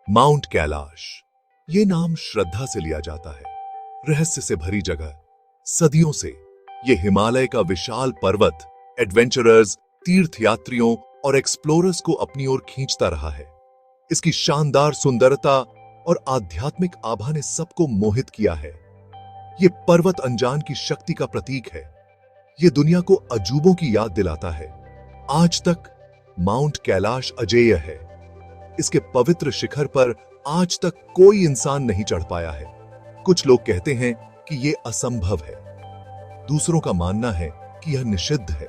Mount Kailash, ये नाम श्रद्धा से लिया जाता है। रहस्य से भरी जगह। सदियों से ये हिमालय का विशाल पर्वत एडवेंचरर्स, तीर्थयात्रियों और एक्सप्लोरर्स को अपनी ओर खींचता रहा है। इसकी शानदार सुंदरता और आध्यात्मिक आभा ने सबको मोहित किया है। ये पर्वत अनजान की शक्ति का प्रतीक है। ये दुनिया को अजूबों की याद दिलाता है। आज तक माउंट कैलाश अजेय है। इसके पवित्र शिखर पर आज तक कोई इंसान नहीं चढ़ पाया है। कुछ लोग कहते हैं कि यह असंभव है। दूसरों का मानना है कि यह निषिद्ध है।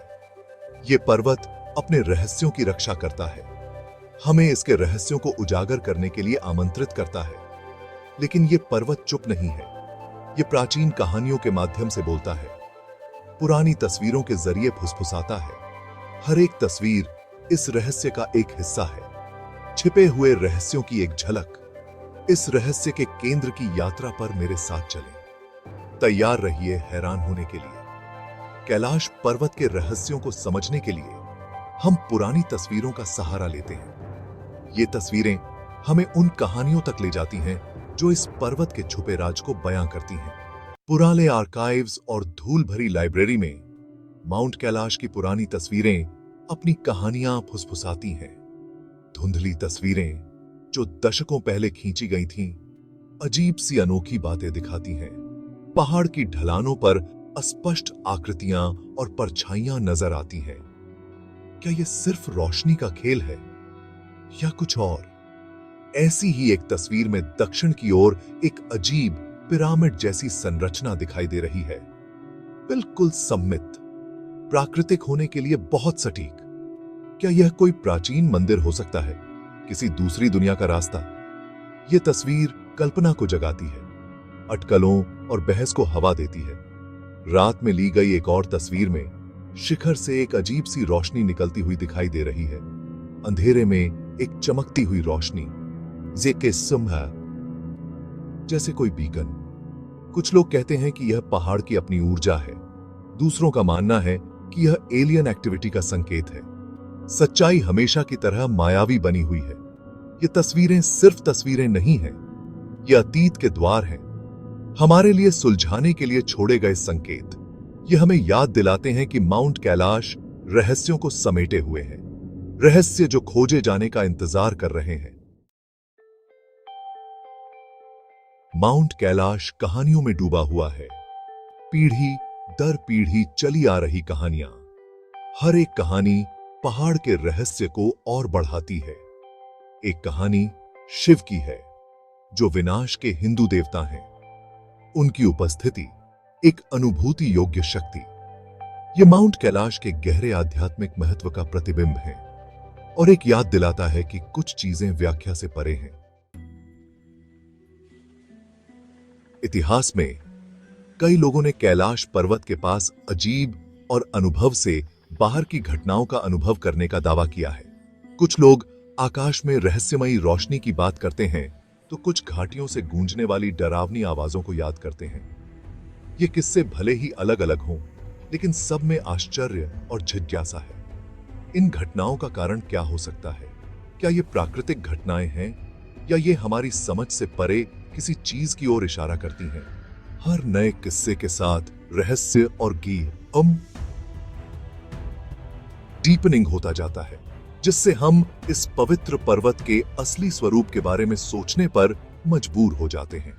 यह पर्वत अपने रहस्यों की रक्षा करता है, हमें इसके रहस्यों को उजागर करने के लिए आमंत्रित करता है। लेकिन यह पर्वत चुप नहीं है। यह प्राचीन कहानियों के माध्यम से बोलता है, पुरानी तस्वीरों के जरिए फुसफुसाता है। हर एक तस्वीर इस रहस्य का एक हिस्सा है, छिपे हुए रहस्यों की एक झलक। इस रहस्य के केंद्र की यात्रा पर मेरे साथ चलें। तैयार रहिए हैरान होने के लिए। कैलाश पर्वत के रहस्यों को समझने के लिए हम पुरानी तस्वीरों का सहारा लेते हैं। ये तस्वीरें हमें उन कहानियों तक ले जाती हैं जो इस पर्वत के छुपे राज को बयां करती हैं। पुराने आर्काइव्स और धूल भरी लाइब्रेरी में माउंट कैलाश की पुरानी तस्वीरें अपनी कहानियां फुसफुसाती हैं। धुंधली तस्वीरें जो दशकों पहले खींची गई थीं, अजीब सी अनोखी बातें दिखाती हैं। पहाड़ की ढलानों पर अस्पष्ट आकृतियां और परछाइयां नजर आती हैं। क्या यह सिर्फ रोशनी का खेल है या कुछ और? ऐसी ही एक तस्वीर में दक्षिण की ओर एक अजीब पिरामिड जैसी संरचना दिखाई दे रही है, बिल्कुल सममित, प्राकृतिक होने के लिए बहुत सटीक। क्या यह कोई प्राचीन मंदिर हो सकता है, किसी दूसरी दुनिया का रास्ता? यह तस्वीर कल्पना को जगाती है, अटकलों और बहस को हवा देती है। रात में ली गई एक और तस्वीर में शिखर से एक अजीब सी रोशनी निकलती हुई दिखाई दे रही है। अंधेरे में एक चमकती हुई रोशनी, जेके सुम्हा, जैसे कोई बीकन। कुछ लोग कहते हैं कि यह पहाड़ की अपनी ऊर्जा है। दूसरों का मानना है कि यह एलियन एक्टिविटी का संकेत है। सच्चाई हमेशा की तरह मायावी बनी हुई है। ये तस्वीरें सिर्फ तस्वीरें नहीं हैं, ये अतीत के द्वार हैं, हमारे लिए सुलझाने के लिए छोड़े गए संकेत। ये हमें याद दिलाते हैं कि माउंट कैलाश रहस्यों को समेटे हुए है, रहस्य जो खोजे जाने का इंतजार कर रहे हैं। माउंट कैलाश कहानियों में डूबा हुआ है। पीढ़ी दर पीढ़ी चली आ रही कहानियां। हर एक कहानी पहाड़ के रहस्य को और बढ़ाती है। एक कहानी शिव की है, जो विनाश के हिंदू देवता हैं। उनकी उपस्थिति एक अनुभूति योग्य शक्ति। यह माउंट कैलाश के गहरे आध्यात्मिक महत्व का प्रतिबिंब है और एक याद दिलाता है कि कुछ चीजें व्याख्या से परे हैं। इतिहास में कई लोगों ने कैलाश पर्वत के पास अजीब और अनुभव से बाहर की घटनाओं का अनुभव करने का दावा किया है। कुछ लोग आकाश में रहस्यमयी रोशनी की बात करते हैं, तो कुछ घाटियों से गूंजने वाली डरावनी आवाजों को याद करते हैं। ये किस्से भले ही अलग अलग हों, लेकिन सब में आश्चर्य और जिज्ञासा है। इन घटनाओं का कारण क्या हो सकता है? क्या ये प्राकृतिक घटनाएं हैं या ये हमारी समझ से परे किसी चीज की ओर इशारा करती हैं? हर नए किस्से के साथ रहस्य और डीपनिंग होता जाता है, जिससे हम इस पवित्र पर्वत के असली स्वरूप के बारे में सोचने पर मजबूर हो जाते हैं।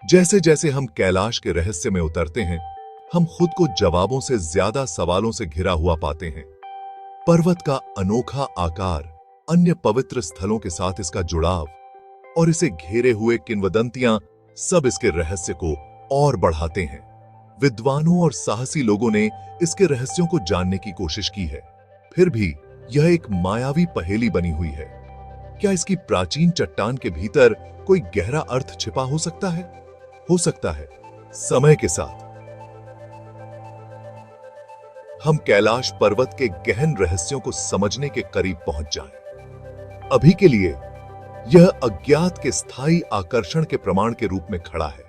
जैसे जैसे हम कैलाश के रहस्य में उतरते हैं, हम खुद को जवाबों से ज्यादा सवालों से घिरा हुआ पाते हैं। पर्वत का अनोखा आकार, अन्य पवित्र स्थलों के साथ इसका जुड़ाव और इसे घेरे हुए किंवदंतियां सब इसके रहस्य को और बढ़ाते हैं। विद्वानों और साहसी लोगों ने इसके रहस्यों को जानने की कोशिश की है, फिर भी यह एक मायावी पहेली बनी हुई है। क्या इसकी प्राचीन चट्टान के भीतर कोई गहरा अर्थ छिपा हो सकता है? हो सकता है। समय के साथ हम कैलाश पर्वत के गहन रहस्यों को समझने के करीब पहुंच जाएं। अभी के लिए यह अज्ञात के स्थायी आकर्षण के प्रमाण के रूप में खड़ा है।